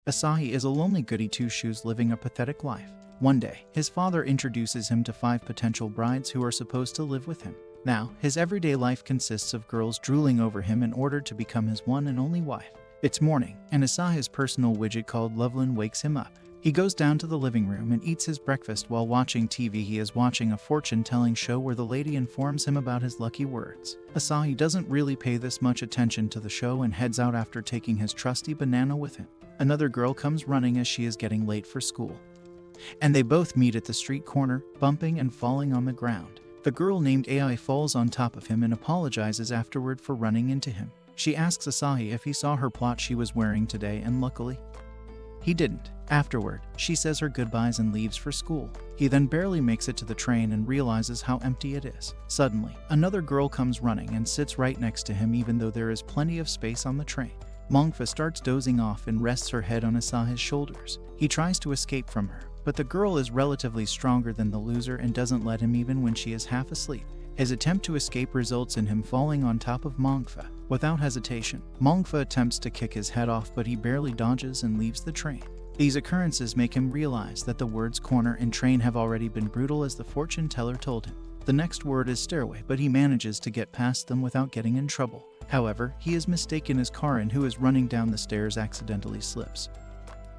Asahi is a lonely goody two-shoes living a pathetic life. One day, his father introduces him to 5 potential brides who are supposed to live with him. Now, his everyday life consists of girls drooling over him in order to become his one and only wife. It's morning, and Asahi's personal widget called Loveland wakes him up. He goes down to the living room and eats his breakfast while watching TV. He is watching a fortune-telling show where the lady informs him about his lucky words. Asahi doesn't really pay this much attention to the show and heads out after taking his trusty banana with him. Another girl comes running as she is getting late for school, and they both meet at the street corner, bumping and falling on the ground. The girl named Ai falls on top of him and apologizes afterward for running into him. She asks Asahi if he saw her plot she was wearing today, and luckily, he didn't. Afterward, she says her goodbyes and leaves for school. He then barely makes it to the train and realizes how empty it is. Suddenly, another girl comes running and sits right next to him even though there is plenty of space on the train. Mongfa starts dozing off and rests her head on Asahi's shoulders. He tries to escape from her, but the girl is relatively stronger than the loser and doesn't let him even when she is half asleep. His attempt to escape results in him falling on top of Mongfa. Without hesitation, Mongfa attempts to kick his head off, but he barely dodges and leaves the train. These occurrences make him realize that the words corner and train have already been brutal as the fortune teller told him. The next word is stairway, but he manages to get past them without getting in trouble. However, he is mistaken as Karin, who is running down the stairs, accidentally slips,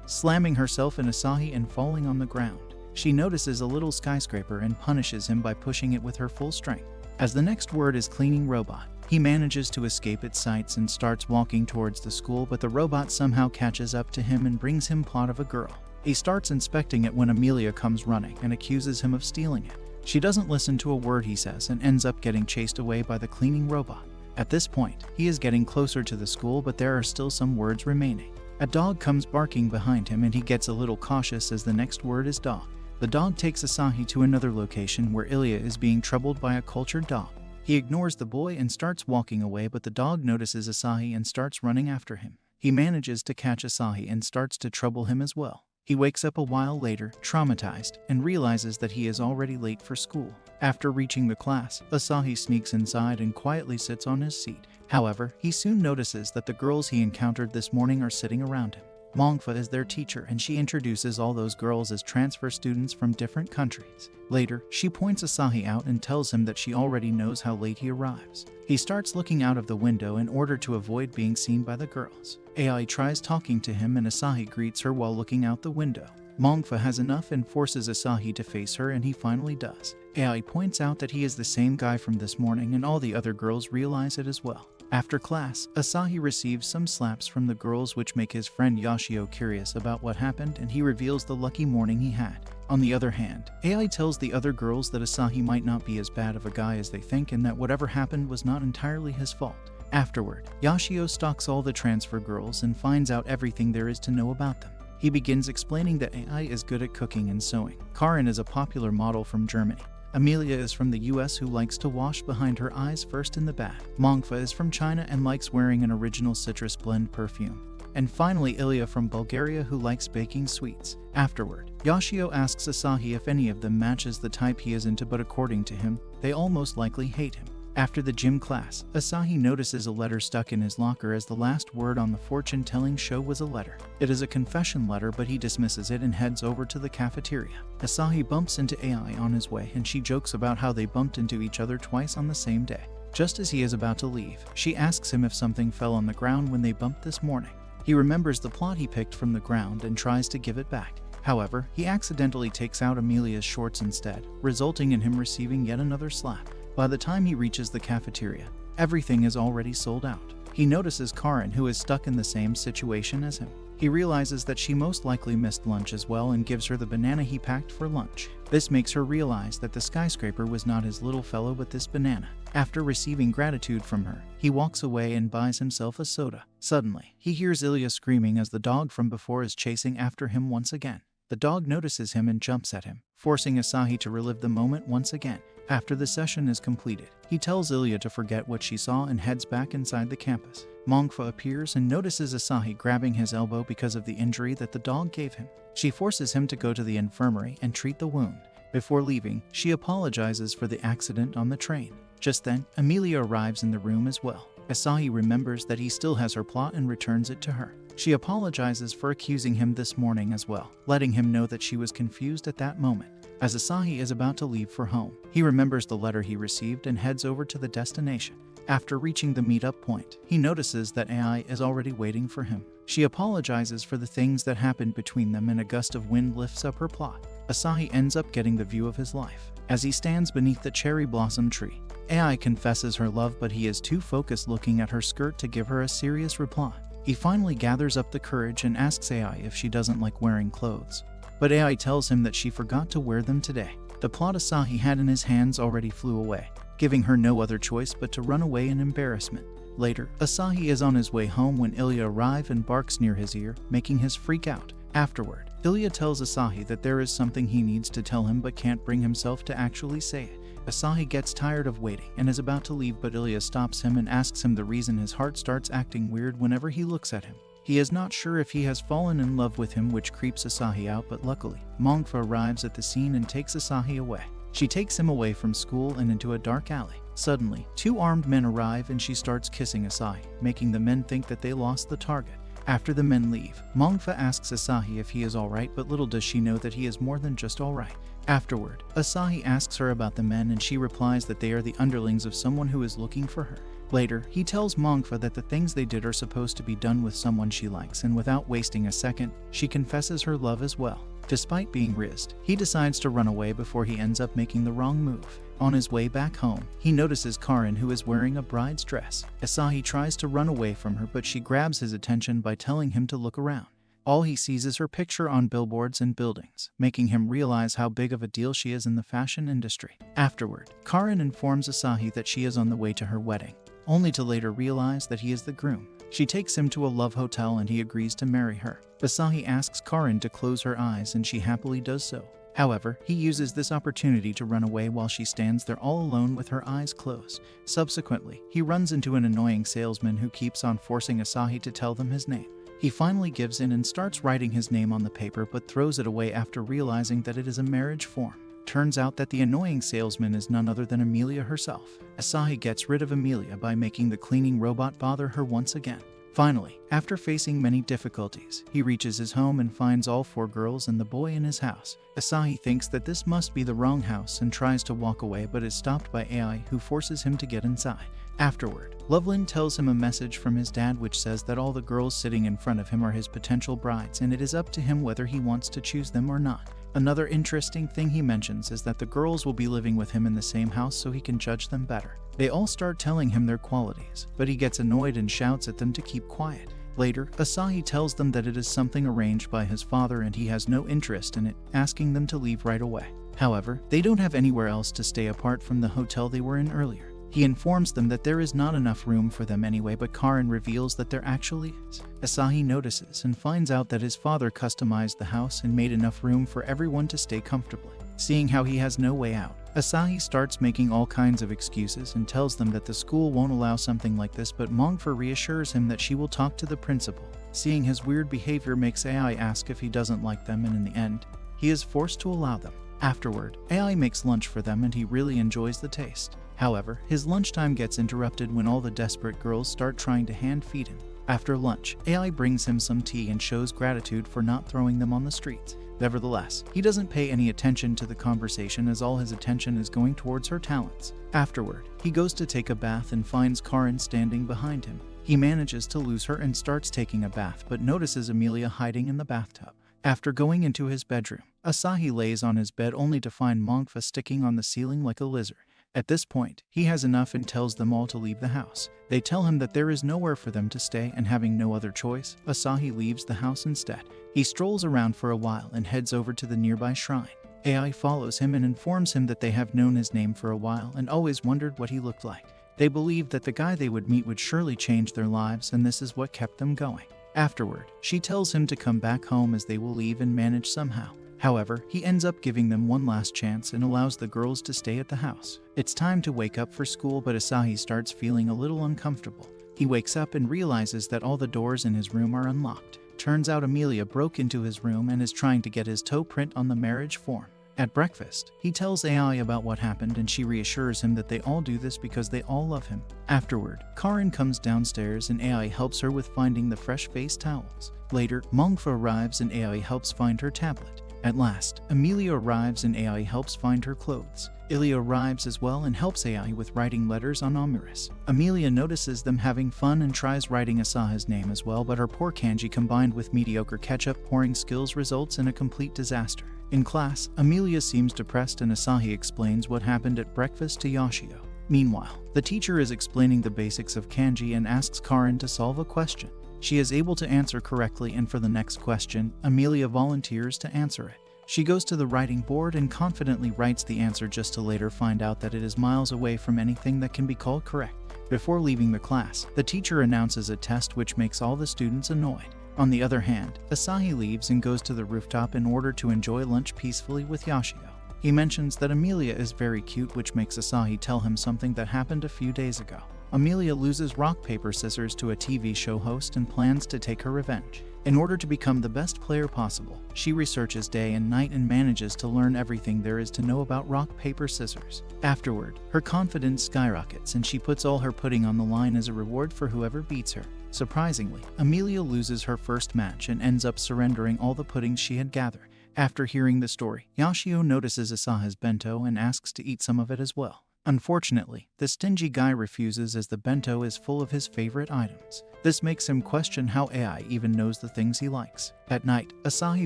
slamming herself in Asahi and falling on the ground. She notices a little skyscraper and punishes him by pushing it with her full strength. As the next word is cleaning robot, he manages to escape its sights and starts walking towards the school, but the robot somehow catches up to him and brings him plot of a girl. He starts inspecting it when Amelia comes running and accuses him of stealing it. She doesn't listen to a word he says and ends up getting chased away by the cleaning robot. At this point, he is getting closer to the school, but there are still some words remaining. A dog comes barking behind him and he gets a little cautious as the next word is dog. The dog takes Asahi to another location where Ilya is being troubled by a cultured dog. He ignores the boy and starts walking away, but the dog notices Asahi and starts running after him. He manages to catch Asahi and starts to trouble him as well. He wakes up a while later, traumatized, and realizes that he is already late for school. After reaching the class, Asahi sneaks inside and quietly sits on his seat. However, he soon notices that the girls he encountered this morning are sitting around him. Mongfa is their teacher, and she introduces all those girls as transfer students from different countries. Later, she points Asahi out and tells him that she already knows how late he arrives. He starts looking out of the window in order to avoid being seen by the girls. Ai tries talking to him and Asahi greets her while looking out the window. Mongfa has enough and forces Asahi to face her, and he finally does. Ai points out that he is the same guy from this morning, and all the other girls realize it as well. After class, Asahi receives some slaps from the girls, which make his friend Yoshio curious about what happened, and he reveals the lucky morning he had. On the other hand, Ai tells the other girls that Asahi might not be as bad of a guy as they think, and that whatever happened was not entirely his fault. Afterward, Yoshio stalks all the transfer girls and finds out everything there is to know about them. He begins explaining that Ai is good at cooking and sewing. Karin is a popular model from Germany. Amelia is from the US who likes to wash behind her eyes first in the bath. Mongfa is from China and likes wearing an original citrus blend perfume. And finally, Ilya from Bulgaria, who likes baking sweets. Afterward, Yoshio asks Asahi if any of them matches the type he is into, but according to him, they all most likely hate him. After the gym class, Asahi notices a letter stuck in his locker, as the last word on the fortune-telling show was a letter. It is a confession letter, but he dismisses it and heads over to the cafeteria. Asahi bumps into Ai on his way, and she jokes about how they bumped into each other twice on the same day. Just as he is about to leave, she asks him if something fell on the ground when they bumped this morning. He remembers the plot he picked from the ground and tries to give it back. However, he accidentally takes out Amelia's shorts instead, resulting in him receiving yet another slap. By the time he reaches the cafeteria, everything is already sold out. He notices Karin, who is stuck in the same situation as him. He realizes that she most likely missed lunch as well and gives her the banana he packed for lunch. This makes her realize that the skyscraper was not his little fellow but this banana. After receiving gratitude from her, he walks away and buys himself a soda. Suddenly, he hears Ilya screaming as the dog from before is chasing after him once again. The dog notices him and jumps at him, forcing Asahi to relive the moment once again. After the session is completed, he tells Ilya to forget what she saw and heads back inside the campus. Mongfa appears and notices Asahi grabbing his elbow because of the injury that the dog gave him. She forces him to go to the infirmary and treat the wound. Before leaving, she apologizes for the accident on the train. Just then, Amelia arrives in the room as well. Asahi remembers that he still has her plot and returns it to her. She apologizes for accusing him this morning as well, letting him know that she was confused at that moment. As Asahi is about to leave for home, he remembers the letter he received and heads over to the destination. After reaching the meetup point, he notices that AI is already waiting for him. She apologizes for the things that happened between them and a gust of wind lifts up her plot. Asahi ends up getting the view of his life. As he stands beneath the cherry blossom tree, AI confesses her love, but he is too focused looking at her skirt to give her a serious reply. He finally gathers up the courage and asks AI if she doesn't like wearing clothes. But AI tells him that she forgot to wear them today. The plot Asahi had in his hands already flew away, giving her no other choice but to run away in embarrassment. Later, Asahi is on his way home when Ilya arrives and barks near his ear, making him freak out. Afterward, Ilya tells Asahi that there is something he needs to tell him but can't bring himself to actually say it. Asahi gets tired of waiting and is about to leave, but Ilya stops him and asks him the reason his heart starts acting weird whenever he looks at him. He is not sure if he has fallen in love with him, which creeps Asahi out, but luckily, Mongfa arrives at the scene and takes Asahi away. She takes him away from school and into a dark alley. Suddenly, two armed men arrive and she starts kissing Asahi, making the men think that they lost the target. After the men leave, Mongfa asks Asahi if he is alright, but little does she know that he is more than just alright. Afterward, Asahi asks her about the men and she replies that they are the underlings of someone who is looking for her. Later, he tells Mongfa that the things they did are supposed to be done with someone she likes, and without wasting a second, she confesses her love as well. Despite being rizzed, he decides to run away before he ends up making the wrong move. On his way back home, he notices Karin, who is wearing a bride's dress. Asahi tries to run away from her, but she grabs his attention by telling him to look around. All he sees is her picture on billboards and buildings, making him realize how big of a deal she is in the fashion industry. Afterward, Karin informs Asahi that she is on the way to her wedding, only to later realize that he is the groom. She takes him to a love hotel and he agrees to marry her. Asahi asks Karin to close her eyes and she happily does so. However, he uses this opportunity to run away while she stands there all alone with her eyes closed. Subsequently, he runs into an annoying salesman who keeps on forcing Asahi to tell them his name. He finally gives in and starts writing his name on the paper, but throws it away after realizing that it is a marriage form. Turns out that the annoying salesman is none other than Amelia herself. Asahi gets rid of Amelia by making the cleaning robot bother her once again. Finally, after facing many difficulties, he reaches his home and finds all four girls and the boy in his house. Asahi thinks that this must be the wrong house and tries to walk away, but is stopped by AI, who forces him to get inside. Afterward, Loveland tells him a message from his dad which says that all the girls sitting in front of him are his potential brides and it is up to him whether he wants to choose them or not. Another interesting thing he mentions is that the girls will be living with him in the same house so he can judge them better. They all start telling him their qualities, but he gets annoyed and shouts at them to keep quiet. Later, Asahi tells them that it is something arranged by his father and he has no interest in it, asking them to leave right away. However, they don't have anywhere else to stay apart from the hotel they were in earlier. He informs them that there is not enough room for them anyway, but Karin reveals that there actually is. Asahi notices and finds out that his father customized the house and made enough room for everyone to stay comfortably. Seeing how he has no way out, Asahi starts making all kinds of excuses and tells them that the school won't allow something like this, but Mongfa reassures him that she will talk to the principal. Seeing his weird behavior makes AI ask if he doesn't like them, and in the end, he is forced to allow them. Afterward, AI makes lunch for them and he really enjoys the taste. However, his lunchtime gets interrupted when all the desperate girls start trying to hand feed him. After lunch, AI brings him some tea and shows gratitude for not throwing them on the streets. Nevertheless, he doesn't pay any attention to the conversation as all his attention is going towards her talents. Afterward, he goes to take a bath and finds Karin standing behind him. He manages to lose her and starts taking a bath, but notices Amelia hiding in the bathtub. After going into his bedroom, Asahi lays on his bed only to find Mongfa sticking on the ceiling like a lizard. At this point, he has enough and tells them all to leave the house. They tell him that there is nowhere for them to stay, and having no other choice, Asahi leaves the house instead. He strolls around for a while and heads over to the nearby shrine. AI follows him and informs him that they have known his name for a while and always wondered what he looked like. They believed that the guy they would meet would surely change their lives, and this is what kept them going. Afterward, she tells him to come back home as they will leave and manage somehow. However, he ends up giving them one last chance and allows the girls to stay at the house. It's time to wake up for school, but Asahi starts feeling a little uncomfortable. He wakes up and realizes that all the doors in his room are unlocked. Turns out Amelia broke into his room and is trying to get his toe print on the marriage form. At breakfast, he tells AI about what happened and she reassures him that they all do this because they all love him. Afterward, Karin comes downstairs and AI helps her with finding the fresh face towels. Later, Mongfa arrives and AI helps find her tablet. At last, Amelia arrives and AI helps find her clothes. Ilya arrives as well and helps AI with writing letters on Omiris. Amelia notices them having fun and tries writing Asahi's name as well, but her poor kanji combined with mediocre ketchup pouring skills results in a complete disaster. In class, Amelia seems depressed and Asahi explains what happened at breakfast to Yoshio. Meanwhile, the teacher is explaining the basics of kanji and asks Karin to solve a question. She is able to answer correctly, and for the next question, Amelia volunteers to answer it. She goes to the writing board and confidently writes the answer just to later find out that it is miles away from anything that can be called correct. Before leaving the class, the teacher announces a test which makes all the students annoyed. On the other hand, Asahi leaves and goes to the rooftop in order to enjoy lunch peacefully with Yoshio. He mentions that Amelia is very cute, which makes Asahi tell him something that happened a few days ago. Amelia loses rock, paper, scissors to a TV show host and plans to take her revenge. In order to become the best player possible, she researches day and night and manages to learn everything there is to know about rock, paper, scissors. Afterward, her confidence skyrockets and she puts all her pudding on the line as a reward for whoever beats her. Surprisingly, Amelia loses her first match and ends up surrendering all the puddings she had gathered. After hearing the story, Yoshio notices Asahi's bento and asks to eat some of it as well. Unfortunately, the stingy guy refuses as the bento is full of his favorite items. This makes him question how AI even knows the things he likes. At night, Asahi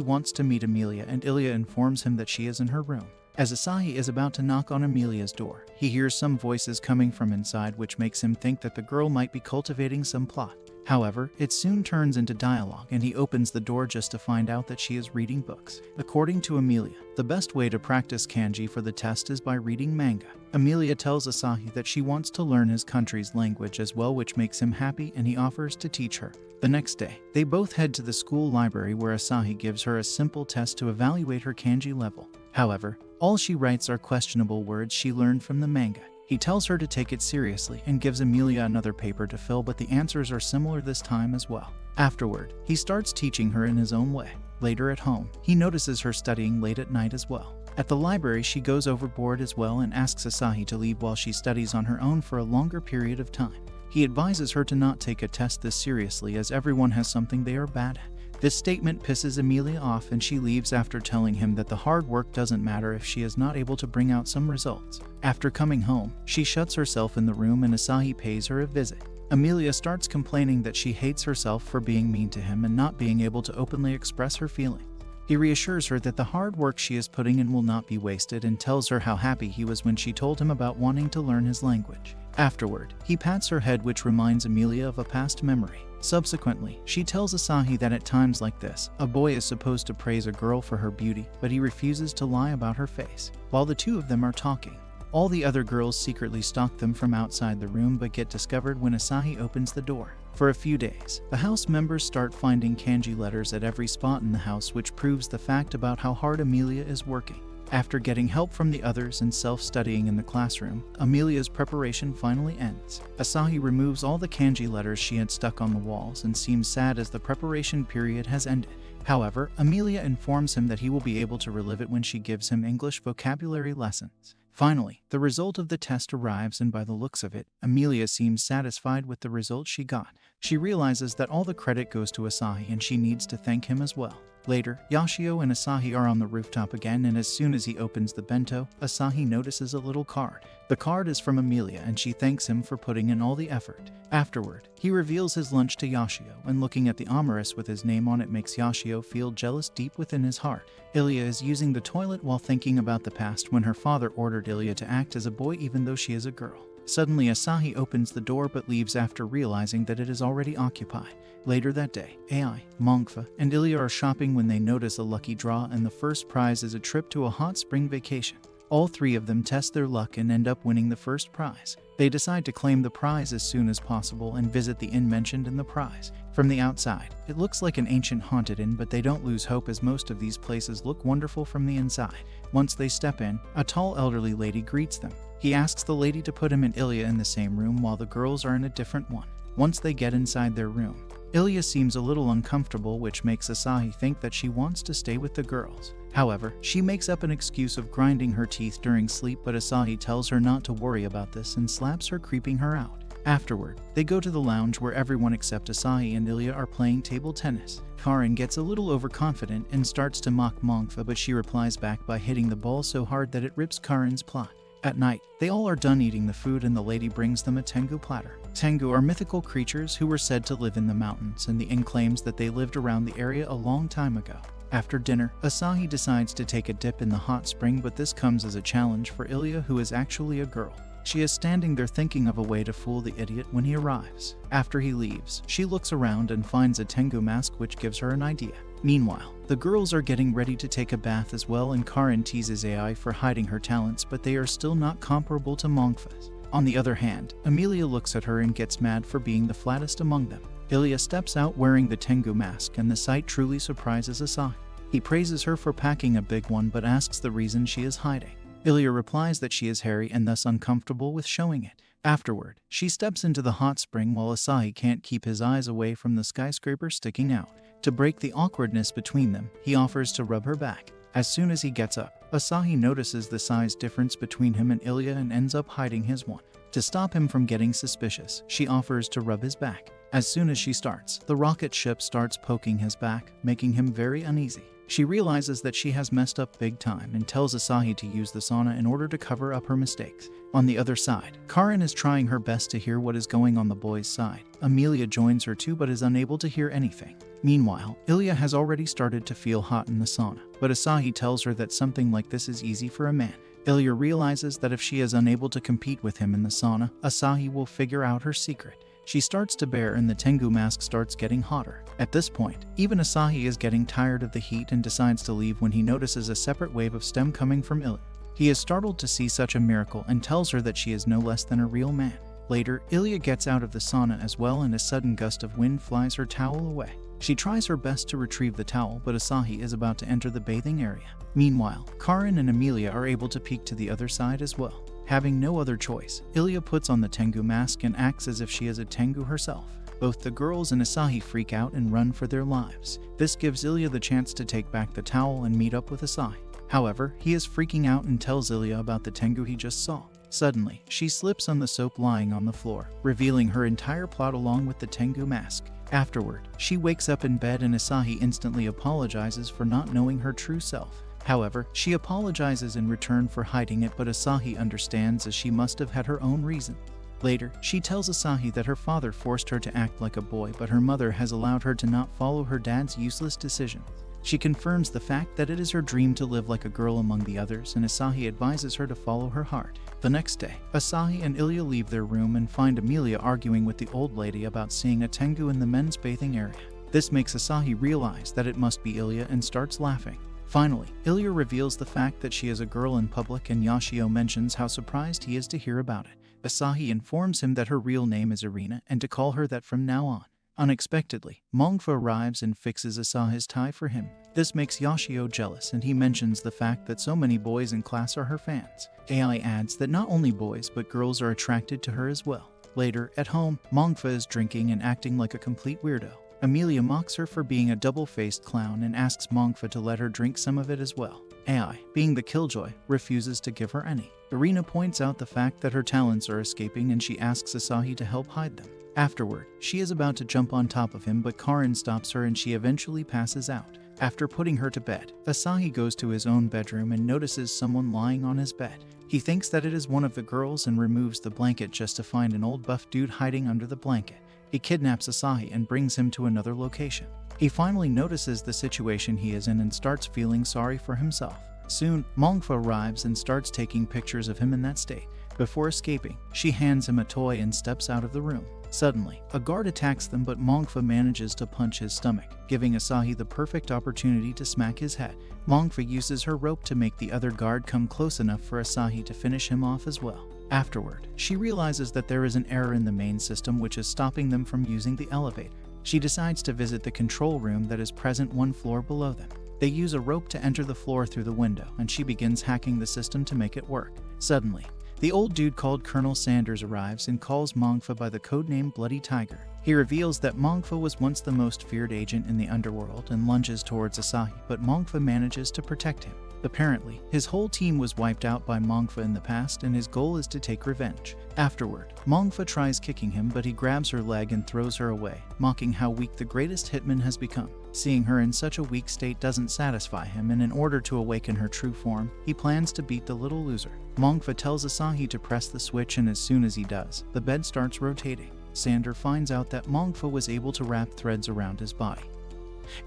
wants to meet Amelia and Ilya informs him that she is in her room. As Asahi is about to knock on Amelia's door, he hears some voices coming from inside which makes him think that the girl might be cultivating some plot. However, it soon turns into dialogue and he opens the door just to find out that she is reading books. According to Amelia, the best way to practice kanji for the test is by reading manga. Amelia tells Asahi that she wants to learn his country's language as well, which makes him happy and he offers to teach her. The next day, they both head to the school library where Asahi gives her a simple test to evaluate her kanji level. However, all she writes are questionable words she learned from the manga. He tells her to take it seriously and gives Amelia another paper to fill, but the answers are similar this time as well. Afterward, he starts teaching her in his own way. Later at home, he notices her studying late at night as well. At the library, she goes overboard as well and asks Asahi to leave while she studies on her own for a longer period of time. He advises her to not take a test this seriously as everyone has something they are bad at. This statement pisses Amelia off and she leaves after telling him that the hard work doesn't matter if she is not able to bring out some results. After coming home, she shuts herself in the room and Asahi pays her a visit. Amelia starts complaining that she hates herself for being mean to him and not being able to openly express her feelings. He reassures her that the hard work she is putting in will not be wasted and tells her how happy he was when she told him about wanting to learn his language. Afterward, he pats her head, which reminds Amelia of a past memory. Subsequently, she tells Asahi that at times like this, a boy is supposed to praise a girl for her beauty, but he refuses to lie about her face. While the two of them are talking, all the other girls secretly stalk them from outside the room but get discovered when Asahi opens the door. For a few days, the house members start finding kanji letters at every spot in the house, which proves the fact about how hard Amelia is working. After getting help from the others and self-studying in the classroom, Amelia's preparation finally ends. Asahi removes all the kanji letters she had stuck on the walls and seems sad as the preparation period has ended. However, Amelia informs him that he will be able to relive it when she gives him English vocabulary lessons. Finally, the result of the test arrives and by the looks of it, Amelia seems satisfied with the result she got. She realizes that all the credit goes to Asahi and she needs to thank him as well. Later, Yoshio and Asahi are on the rooftop again, and as soon as he opens the bento, Asahi notices a little card. The card is from Amelia and she thanks him for putting in all the effort. Afterward, he reveals his lunch to Yoshio, and looking at the omiris with his name on it makes Yoshio feel jealous deep within his heart. Ilya is using the toilet while thinking about the past when her father ordered Ilya to act as a boy even though she is a girl. Suddenly, Asahi opens the door but leaves after realizing that it is already occupied. Later that day, AI, Mongfa, and Ilya are shopping when they notice a lucky draw, and the first prize is a trip to a hot spring vacation. All three of them test their luck and end up winning the first prize. They decide to claim the prize as soon as possible and visit the inn mentioned in the prize. From the outside, it looks like an ancient haunted inn, but they don't lose hope as most of these places look wonderful from the inside. Once they step in, a tall elderly lady greets them. He asks the lady to put him and Ilya in the same room while the girls are in a different one. Once they get inside their room, Ilya seems a little uncomfortable, which makes Asahi think that she wants to stay with the girls. However, she makes up an excuse of grinding her teeth during sleep, but Asahi tells her not to worry about this and slaps her, creeping her out. Afterward, they go to the lounge where everyone except Asahi and Ilya are playing table tennis. Karin gets a little overconfident and starts to mock Mongfa, but she replies back by hitting the ball so hard that it rips Karin's plot. At night, they all are done eating the food and the lady brings them a tengu platter. Tengu are mythical creatures who were said to live in the mountains, and the inn claims that they lived around the area a long time ago. After dinner, Asahi decides to take a dip in the hot spring, but this comes as a challenge for Ilya, who is actually a girl. She is standing there thinking of a way to fool the idiot when he arrives. After he leaves, she looks around and finds a tengu mask, which gives her an idea. Meanwhile, the girls are getting ready to take a bath as well, and Karin teases AI for hiding her talents, but they are still not comparable to Mongfa's. On the other hand, Amelia looks at her and gets mad for being the flattest among them. Ilya steps out wearing the tengu mask, and the sight truly surprises Asahi. He praises her for packing a big one but asks the reason she is hiding. Ilya replies that she is hairy and thus uncomfortable with showing it. Afterward, she steps into the hot spring while Asahi can't keep his eyes away from the skyscraper sticking out. To break the awkwardness between them, he offers to rub her back. As soon as he gets up, Asahi notices the size difference between him and Ilya and ends up hiding his one. To stop him from getting suspicious, she offers to rub his back. As soon as she starts, the rocket ship starts poking his back, making him very uneasy. She realizes that she has messed up big time and tells Asahi to use the sauna in order to cover up her mistakes. On the other side, Karin is trying her best to hear what is going on the boys' side. Amelia joins her too but is unable to hear anything. Meanwhile, Ilya has already started to feel hot in the sauna, but Asahi tells her that something like this is easy for a man. Ilya realizes that if she is unable to compete with him in the sauna, Asahi will figure out her secret. She starts to bear and the tengu mask starts getting hotter. At this point, even Asahi is getting tired of the heat and decides to leave when he notices a separate wave of steam coming from Ilya. He is startled to see such a miracle and tells her that she is no less than a real man. Later, Ilya gets out of the sauna as well and a sudden gust of wind flies her towel away. She tries her best to retrieve the towel, but Asahi is about to enter the bathing area. Meanwhile, Karin and Amelia are able to peek to the other side as well. Having no other choice, Ilya puts on the tengu mask and acts as if she is a tengu herself. Both the girls and Asahi freak out and run for their lives. This gives Ilya the chance to take back the towel and meet up with Asahi. However, he is freaking out and tells Ilya about the tengu he just saw. Suddenly, she slips on the soap lying on the floor, revealing her entire plot along with the tengu mask. Afterward, she wakes up in bed and Asahi instantly apologizes for not knowing her true self. However, she apologizes in return for hiding it, but Asahi understands as she must have had her own reason. Later, she tells Asahi that her father forced her to act like a boy, but her mother has allowed her to not follow her dad's useless decisions. She confirms the fact that it is her dream to live like a girl among the others, and Asahi advises her to follow her heart. The next day, Asahi and Ilya leave their room and find Amelia arguing with the old lady about seeing a tengu in the men's bathing area. This makes Asahi realize that it must be Ilya and starts laughing. Finally, Ilya reveals the fact that she is a girl in public and Yashio mentions how surprised he is to hear about it. Asahi informs him that her real name is Irina and to call her that from now on. Unexpectedly, Mongfa arrives and fixes Asahi's tie for him. This makes Yashio jealous and he mentions the fact that so many boys in class are her fans. AI adds that not only boys but girls are attracted to her as well. Later, at home, Mongfa is drinking and acting like a complete weirdo. Amelia mocks her for being a double-faced clown and asks Mongfa to let her drink some of it as well. AI, being the killjoy, refuses to give her any. Irina points out the fact that her talents are escaping and she asks Asahi to help hide them. Afterward, she is about to jump on top of him, but Karin stops her and she eventually passes out. After putting her to bed, Asahi goes to his own bedroom and notices someone lying on his bed. He thinks that it is one of the girls and removes the blanket just to find an old buff dude hiding under the blanket. He kidnaps Asahi and brings him to another location. He finally notices the situation he is in and starts feeling sorry for himself. Soon, Mongfa arrives and starts taking pictures of him in that state. Before escaping, she hands him a toy and steps out of the room. Suddenly, a guard attacks them, but Mongfa manages to punch his stomach, giving Asahi the perfect opportunity to smack his head. Mongfa uses her rope to make the other guard come close enough for Asahi to finish him off as well. Afterward, she realizes that there is an error in the main system which is stopping them from using the elevator. She decides to visit the control room that is present one floor below them. They use a rope to enter the floor through the window, and she begins hacking the system to make it work. Suddenly, The old dude called Colonel Sanders arrives and calls Mongfa by the codename Bloody Tiger. He reveals that Mongfa was once the most feared agent in the underworld and lunges towards Asahi, but Mongfa manages to protect him. Apparently, his whole team was wiped out by Mongfa in the past and his goal is to take revenge. Afterward, Mongfa tries kicking him but he grabs her leg and throws her away, mocking how weak the greatest hitman has become. Seeing her in such a weak state doesn't satisfy him, and in order to awaken her true form, he plans to beat the little loser. Mongfa tells Asahi to press the switch, and as soon as he does, the bed starts rotating. Sander finds out that Mongfa was able to wrap threads around his body,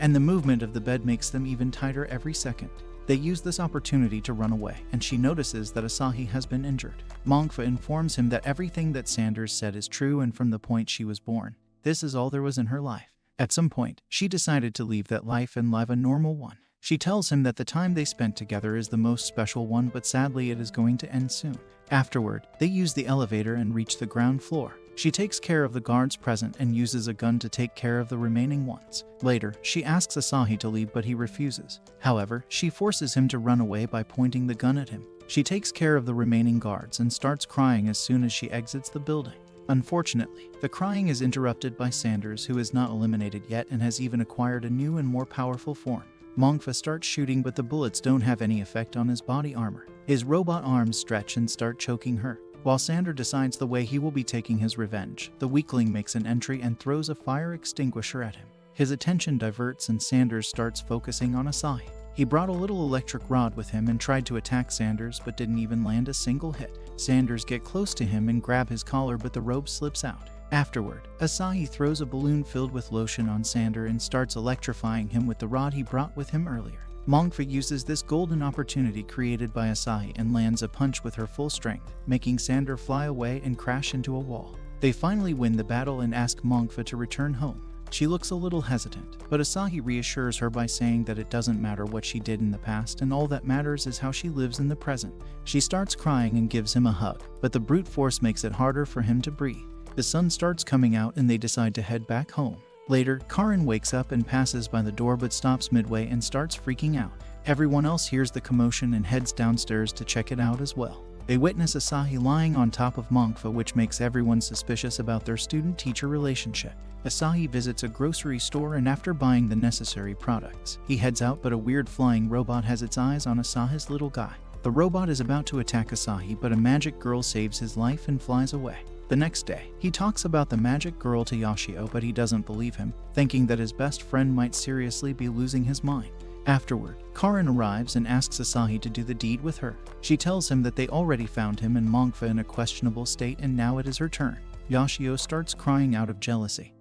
and the movement of the bed makes them even tighter every second. They use this opportunity to run away, and she notices that Asahi has been injured. Mongfa informs him that everything that Sanders said is true, and from the point she was born, this is all there was in her life. At some point, she decided to leave that life and live a normal one. She tells him that the time they spent together is the most special one, but sadly it is going to end soon. Afterward, they use the elevator and reach the ground floor. She takes care of the guards present and uses a gun to take care of the remaining ones. Later, she asks Asahi to leave but he refuses. However, she forces him to run away by pointing the gun at him. She takes care of the remaining guards and starts crying as soon as she exits the building. Unfortunately, the crying is interrupted by Sanders, who is not eliminated yet and has even acquired a new and more powerful form. Mongfa starts shooting but the bullets don't have any effect on his body armor. His robot arms stretch and start choking her. While Sander decides the way he will be taking his revenge, the weakling makes an entry and throws a fire extinguisher at him. His attention diverts and Sanders starts focusing on Asahi. He brought a little electric rod with him and tried to attack Sanders but didn't even land a single hit. Sanders gets close to him and grabs his collar but the rope slips out. Afterward, Asahi throws a balloon filled with lotion on Sander and starts electrifying him with the rod he brought with him earlier. Mongfa uses this golden opportunity created by Asahi and lands a punch with her full strength, making Sander fly away and crash into a wall. They finally win the battle and ask Mongfa to return home. She looks a little hesitant, but Asahi reassures her by saying that it doesn't matter what she did in the past and all that matters is how she lives in the present. She starts crying and gives him a hug, but the brute force makes it harder for him to breathe. The sun starts coming out and they decide to head back home. Later, Karin wakes up and passes by the door but stops midway and starts freaking out. Everyone else hears the commotion and heads downstairs to check it out as well. They witness Asahi lying on top of Mongfa, which makes everyone suspicious about their student-teacher relationship. Asahi visits a grocery store and after buying the necessary products, he heads out but a weird flying robot has its eyes on Asahi's little guy. The robot is about to attack Asahi but a magic girl saves his life and flies away. The next day, he talks about the magic girl to Yoshio but he doesn't believe him, thinking that his best friend might seriously be losing his mind. Afterward, Karin arrives and asks Asahi to do the deed with her. She tells him that they already found him and Mongfa in a questionable state and now it is her turn. Yoshio starts crying out of jealousy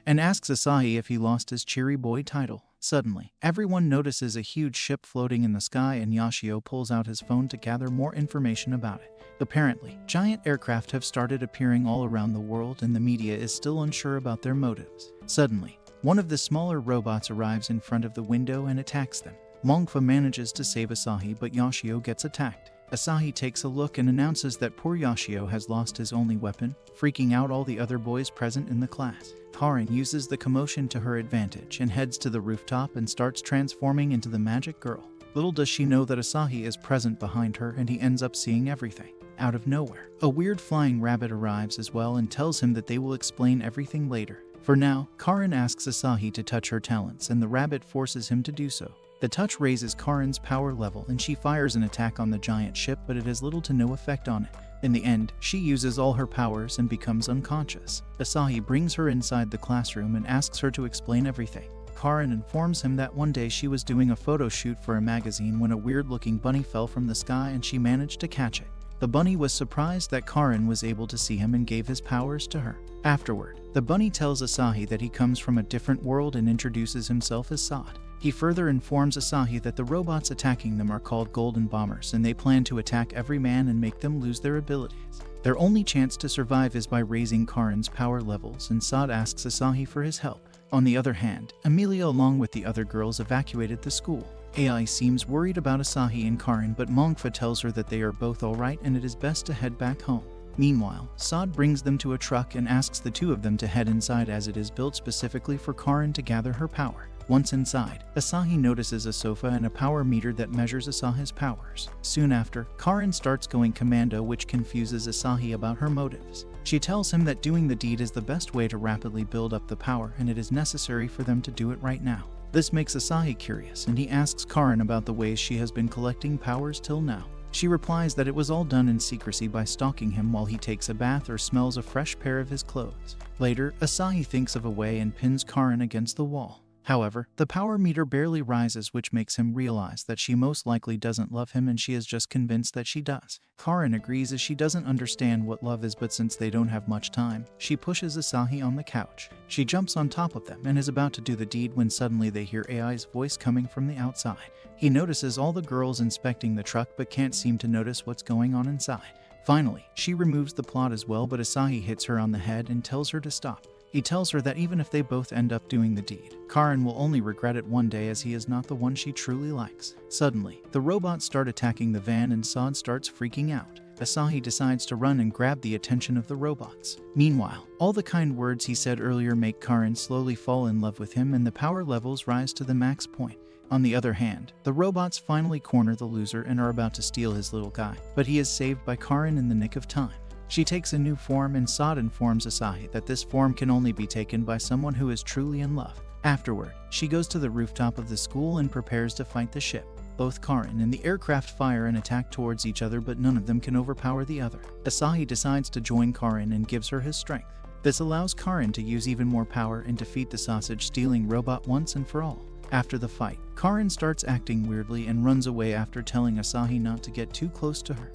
and asks Asahi if he lost his cheery boy title. Suddenly, everyone notices a huge ship floating in the sky and Yoshio pulls out his phone to gather more information about it. Apparently, giant aircraft have started appearing all around the world and the media is still unsure about their motives. Suddenly, one of the smaller robots arrives in front of the window and attacks them. Mongfa manages to save Asahi but Yoshio gets attacked. Asahi takes a look and announces that poor Yoshio has lost his only weapon, freaking out all the other boys present in the class. Karin uses the commotion to her advantage and heads to the rooftop and starts transforming into the magic girl. Little does she know that Asahi is present behind her and he ends up seeing everything. Out of nowhere, a weird flying rabbit arrives as well and tells him that they will explain everything later. For now, Karin asks Asahi to touch her talents and the rabbit forces him to do so. The touch raises Karin's power level and she fires an attack on the giant ship but it has little to no effect on it. In the end, she uses all her powers and becomes unconscious. Asahi brings her inside the classroom and asks her to explain everything. Karin informs him that one day she was doing a photo shoot for a magazine when a weird-looking bunny fell from the sky and she managed to catch it. The bunny was surprised that Karin was able to see him and gave his powers to her. Afterward, the bunny tells Asahi that he comes from a different world and introduces himself as Sod. He further informs Asahi that the robots attacking them are called Golden Bombers and they plan to attack every man and make them lose their abilities. Their only chance to survive is by raising Karin's power levels and Sod asks Asahi for his help. On the other hand, Amelia along with the other girls evacuated the school. AI seems worried about Asahi and Karin but Mongfa tells her that they are both alright and it is best to head back home. Meanwhile, Sod brings them to a truck and asks the two of them to head inside as it is built specifically for Karin to gather her power. Once inside, Asahi notices a sofa and a power meter that measures Asahi's powers. Soon after, Karin starts going commando, which confuses Asahi about her motives. She tells him that doing the deed is the best way to rapidly build up the power and it is necessary for them to do it right now. This makes Asahi curious and he asks Karin about the ways she has been collecting powers till now. She replies that it was all done in secrecy by stalking him while he takes a bath or smells a fresh pair of his clothes. Later, Asahi thinks of a way and pins Karin against the wall. However, the power meter barely rises, which makes him realize that she most likely doesn't love him and she is just convinced that she does. Karin agrees as she doesn't understand what love is, but since they don't have much time, she pushes Asahi on the couch. She jumps on top of them and is about to do the deed when suddenly they hear AI's voice coming from the outside. He notices all the girls inspecting the truck but can't seem to notice what's going on inside. Finally, she removes the plot as well, but Asahi hits her on the head and tells her to stop. He tells her that even if they both end up doing the deed, Karin will only regret it one day as he is not the one she truly likes. Suddenly, the robots start attacking the van and Sod starts freaking out. Asahi decides to run and grab the attention of the robots. Meanwhile, all the kind words he said earlier make Karin slowly fall in love with him and the power levels rise to the max point. On the other hand, the robots finally corner the loser and are about to steal his little guy, but he is saved by Karin in the nick of time. She takes a new form and Sod informs Asahi that this form can only be taken by someone who is truly in love. Afterward, she goes to the rooftop of the school and prepares to fight the ship. Both Karin and the aircraft fire and attack towards each other, but none of them can overpower the other. Asahi decides to join Karin and gives her his strength. This allows Karin to use even more power and defeat the sausage-stealing robot once and for all. After the fight, Karin starts acting weirdly and runs away after telling Asahi not to get too close to her.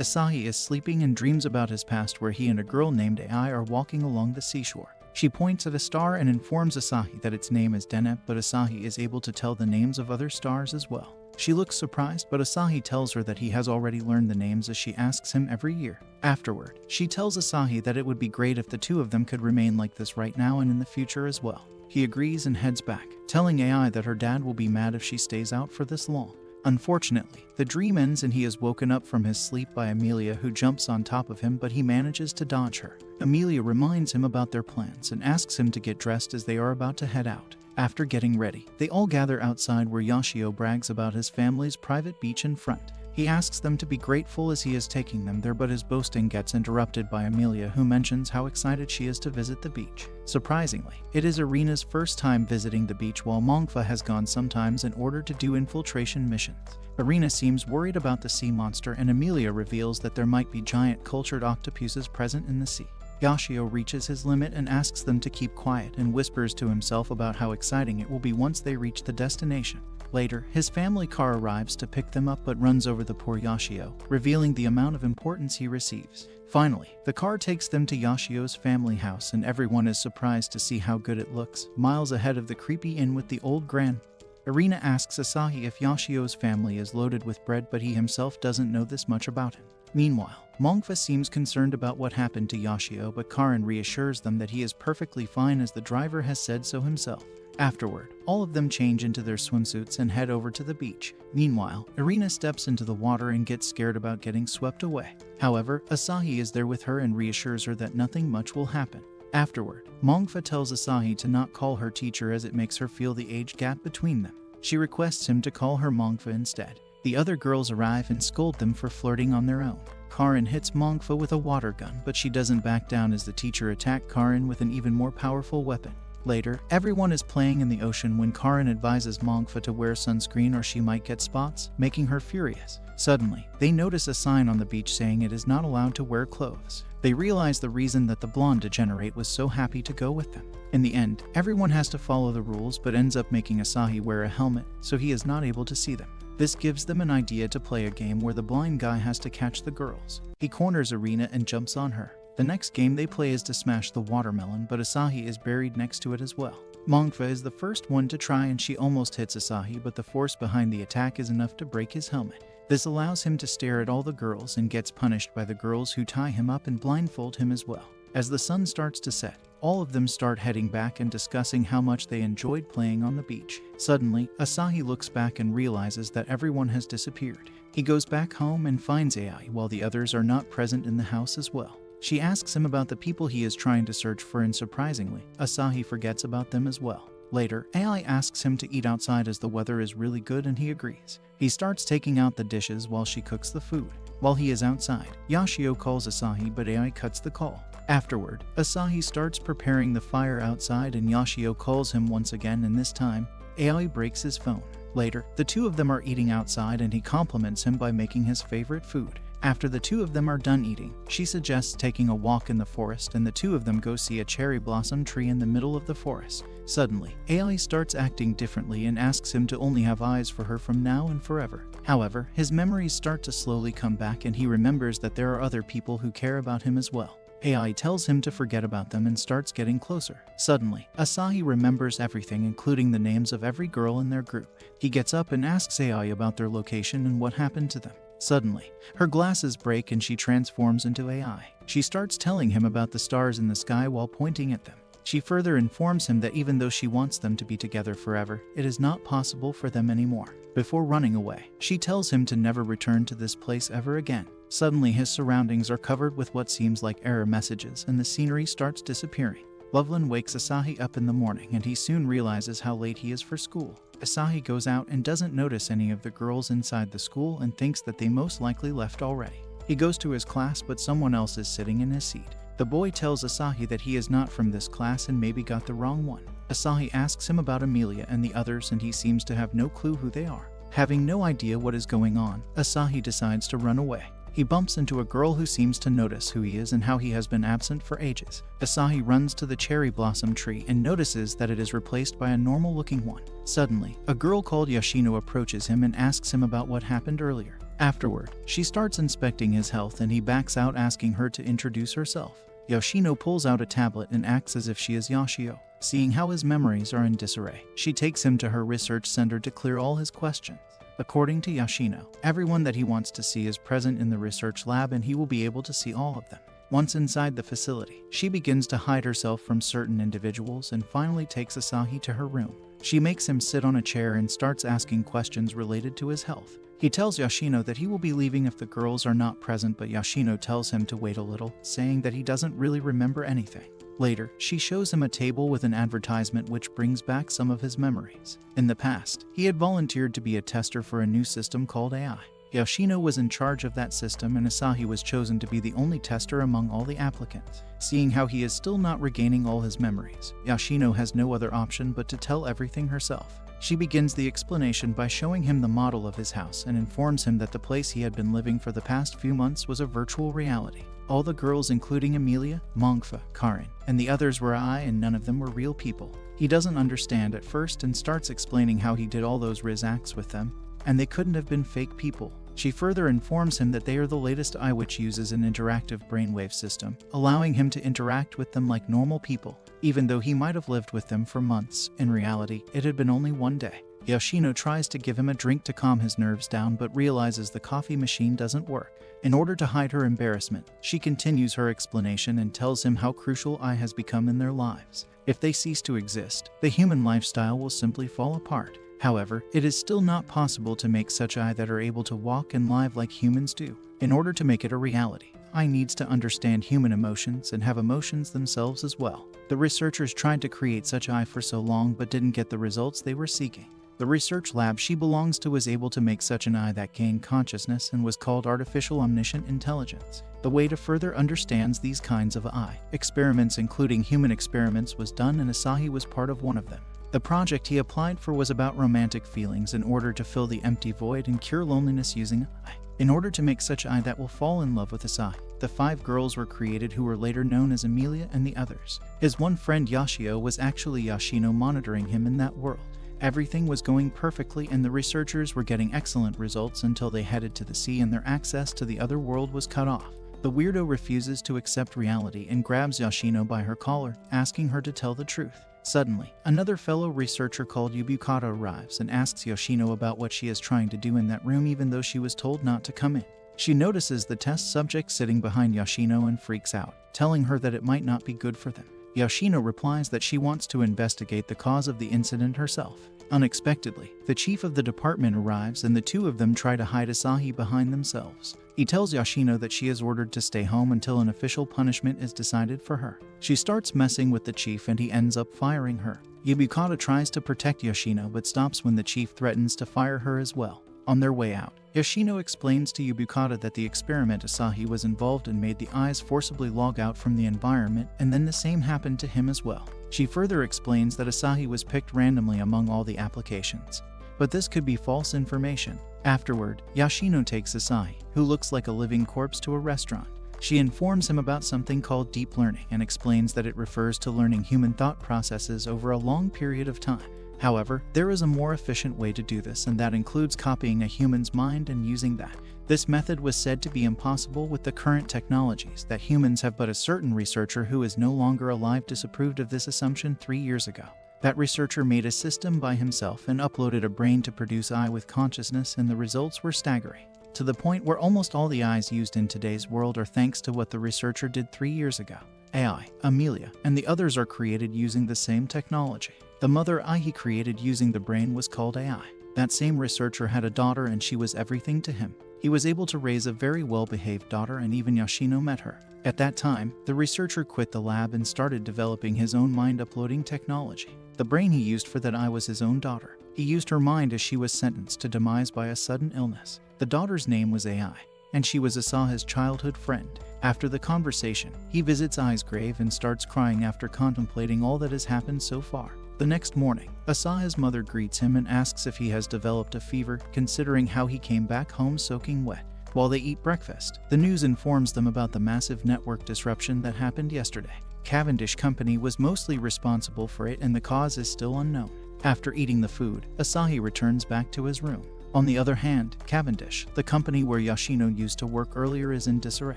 Asahi is sleeping and dreams about his past where he and a girl named AI are walking along the seashore. She points at a star and informs Asahi that its name is Deneb, but Asahi is able to tell the names of other stars as well. She looks surprised, but Asahi tells her that he has already learned the names as she asks him every year. Afterward, she tells Asahi that it would be great if the two of them could remain like this right now and in the future as well. He agrees and heads back, telling AI that her dad will be mad if she stays out for this long. Unfortunately, the dream ends and he is woken up from his sleep by Amelia, who jumps on top of him, but he manages to dodge her. Amelia reminds him about their plans and asks him to get dressed as they are about to head out. After getting ready, they all gather outside where Yoshio brags about his family's private beach in front. He asks them to be grateful as he is taking them there, but his boasting gets interrupted by Amelia, who mentions how excited she is to visit the beach. Surprisingly, it is Irina's first time visiting the beach, while Mongfa has gone sometimes in order to do infiltration missions. Irina seems worried about the sea monster and Amelia reveals that there might be giant cultured octopuses present in the sea. Yoshio reaches his limit and asks them to keep quiet and whispers to himself about how exciting it will be once they reach the destination. Later, his family car arrives to pick them up but runs over the poor Yoshio, revealing the amount of importance he receives. Finally, the car takes them to Yoshio's family house and everyone is surprised to see how good it looks, miles ahead of the creepy inn with the old gran. Irina asks Asahi if Yoshio's family is loaded with bread, but he himself doesn't know this much about him. Meanwhile, Mongfa seems concerned about what happened to Yoshio, but Karin reassures them that he is perfectly fine as the driver has said so himself. Afterward, all of them change into their swimsuits and head over to the beach. Meanwhile, Irina steps into the water and gets scared about getting swept away. However, Asahi is there with her and reassures her that nothing much will happen. Afterward, Mongfa tells Asahi to not call her teacher as it makes her feel the age gap between them. She requests him to call her Mongfa instead. The other girls arrive and scold them for flirting on their own. Karin hits Mongfa with a water gun, but she doesn't back down as the teacher attacks Karin with an even more powerful weapon. Later, everyone is playing in the ocean when Karin advises Mongfa to wear sunscreen or she might get spots, making her furious. Suddenly, they notice a sign on the beach saying it is not allowed to wear clothes. They realize the reason that the blonde degenerate was so happy to go with them. In the end, everyone has to follow the rules but ends up making Asahi wear a helmet, so he is not able to see them. This gives them an idea to play a game where the blind guy has to catch the girls. He corners Irina and jumps on her. The next game they play is to smash the watermelon, but Asahi is buried next to it as well. Mongfa is the first one to try and she almost hits Asahi, but the force behind the attack is enough to break his helmet. This allows him to stare at all the girls and gets punished by the girls who tie him up and blindfold him as well. As the sun starts to set, all of them start heading back and discussing how much they enjoyed playing on the beach. Suddenly, Asahi looks back and realizes that everyone has disappeared. He goes back home and finds AI while the others are not present in the house as well. She asks him about the people he is trying to search for and surprisingly, Asahi forgets about them as well. Later, AI asks him to eat outside as the weather is really good and he agrees. He starts taking out the dishes while she cooks the food. While he is outside, Yoshio calls Asahi but AI cuts the call. Afterward, Asahi starts preparing the fire outside and Yoshio calls him once again, and this time, AI breaks his phone. Later, the two of them are eating outside and he compliments him by making his favorite food. After the two of them are done eating, she suggests taking a walk in the forest and the two of them go see a cherry blossom tree in the middle of the forest. Suddenly, AI starts acting differently and asks him to only have eyes for her from now and forever. However, his memories start to slowly come back and he remembers that there are other people who care about him as well. AI tells him to forget about them and starts getting closer. Suddenly, Asahi remembers everything, including the names of every girl in their group. He gets up and asks AI about their location and what happened to them. Suddenly, her glasses break and she transforms into AI. She starts telling him about the stars in the sky while pointing at them. She further informs him that even though she wants them to be together forever, it is not possible for them anymore. Before running away, she tells him to never return to this place ever again. Suddenly, his surroundings are covered with what seems like error messages and the scenery starts disappearing. Loveland wakes Asahi up in the morning and he soon realizes how late he is for school. Asahi goes out and doesn't notice any of the girls inside the school and thinks that they most likely left already. He goes to his class but someone else is sitting in his seat. The boy tells Asahi that he is not from this class and maybe got the wrong one. Asahi asks him about Amelia and the others and he seems to have no clue who they are. Having no idea what is going on, Asahi decides to run away. He bumps into a girl who seems to notice who he is and how he has been absent for ages. Asahi runs to the cherry blossom tree and notices that it is replaced by a normal-looking one. Suddenly, a girl called Yoshino approaches him and asks him about what happened earlier. Afterward, she starts inspecting his health and he backs out asking her to introduce herself. Yoshino pulls out a tablet and acts as if she is Yoshio. Seeing how his memories are in disarray, she takes him to her research center to clear all his questions. According to Yoshino, everyone that he wants to see is present in the research lab and he will be able to see all of them. Once inside the facility, she begins to hide herself from certain individuals and finally takes Asahi to her room. She makes him sit on a chair and starts asking questions related to his health. He tells Yoshino that he will be leaving if the girls are not present, but Yoshino tells him to wait a little, saying that he doesn't really remember anything. Later, she shows him a table with an advertisement which brings back some of his memories. In the past, he had volunteered to be a tester for a new system called AI. Yoshino was in charge of that system and Asahi was chosen to be the only tester among all the applicants. Seeing how he is still not regaining all his memories, Yoshino has no other option but to tell everything herself. She begins the explanation by showing him the model of his house and informs him that the place he had been living for the past few months was a virtual reality. All the girls, including Amelia, Mongfa, Karin, and the others were AI and none of them were real people. He doesn't understand at first and starts explaining how he did all those Riz acts with them, and they couldn't have been fake people. She further informs him that they are the latest AI which uses an interactive brainwave system, allowing him to interact with them like normal people. Even though he might have lived with them for months, in reality, it had been only one day. Yoshino tries to give him a drink to calm his nerves down but realizes the coffee machine doesn't work. In order to hide her embarrassment, she continues her explanation and tells him how crucial AI has become in their lives. If they cease to exist, the human lifestyle will simply fall apart. However, it is still not possible to make such AI that are able to walk and live like humans do. In order to make it a reality, AI needs to understand human emotions and have emotions themselves as well. The researchers tried to create such AI for so long but didn't get the results they were seeking. The research lab she belongs to was able to make such an AI that gained consciousness and was called artificial omniscient intelligence. The way to further understands these kinds of AI experiments, including human experiments, was done and Asahi was part of one of them. The project he applied for was about romantic feelings in order to fill the empty void and cure loneliness using AI. In order to make such AI that will fall in love with Asahi, the 5 girls were created who were later known as Amelia and the others. His one friend Yoshio was actually Yoshino monitoring him in that world. Everything was going perfectly and the researchers were getting excellent results until they headed to the sea and their access to the other world was cut off. The weirdo refuses to accept reality and grabs Yoshino by her collar, asking her to tell the truth. Suddenly, another fellow researcher called Yubukata arrives and asks Yoshino about what she is trying to do in that room even though she was told not to come in. She notices the test subject sitting behind Yoshino and freaks out, telling her that it might not be good for them. Yoshino replies that she wants to investigate the cause of the incident herself. Unexpectedly, the chief of the department arrives and the two of them try to hide Asahi behind themselves. He tells Yoshino that she is ordered to stay home until an official punishment is decided for her. She starts messing with the chief and he ends up firing her. Yubukata tries to protect Yoshino but stops when the chief threatens to fire her as well. On their way out, Yoshino explains to Yubukata that the experiment Asahi was involved in made the eyes forcibly log out from the environment, and then the same happened to him as well. She further explains that Asahi was picked randomly among all the applications, but this could be false information. Afterward, Yoshino takes Asahi, who looks like a living corpse, to a restaurant. She informs him about something called deep learning and explains that it refers to learning human thought processes over a long period of time. However, there is a more efficient way to do this, and that includes copying a human's mind and using that. This method was said to be impossible with the current technologies that humans have, but a certain researcher who is no longer alive disapproved of this assumption 3 years ago. That researcher made a system by himself and uploaded a brain to produce eye with consciousness, and the results were staggering, to the point where almost all the eyes used in today's world are thanks to what the researcher did 3 years ago. AI, Amelia, and the others are created using the same technology. The mother eye he created using the brain was called AI. That same researcher had a daughter and she was everything to him. He was able to raise a very well-behaved daughter, and even Yoshino met her. At that time, the researcher quit the lab and started developing his own mind-uploading technology. The brain he used for that eye was his own daughter. He used her mind as she was sentenced to demise by a sudden illness. The daughter's name was AI, and she was Asahi's childhood friend. After the conversation, he visits Ai's grave and starts crying after contemplating all that has happened so far. The next morning, Asahi's mother greets him and asks if he has developed a fever, considering how he came back home soaking wet. While they eat breakfast, the news informs them about the massive network disruption that happened yesterday. Cavendish Company was mostly responsible for it, and the cause is still unknown. After eating the food, Asahi returns back to his room. On the other hand, Cavendish, the company where Yoshino used to work earlier, is in disarray.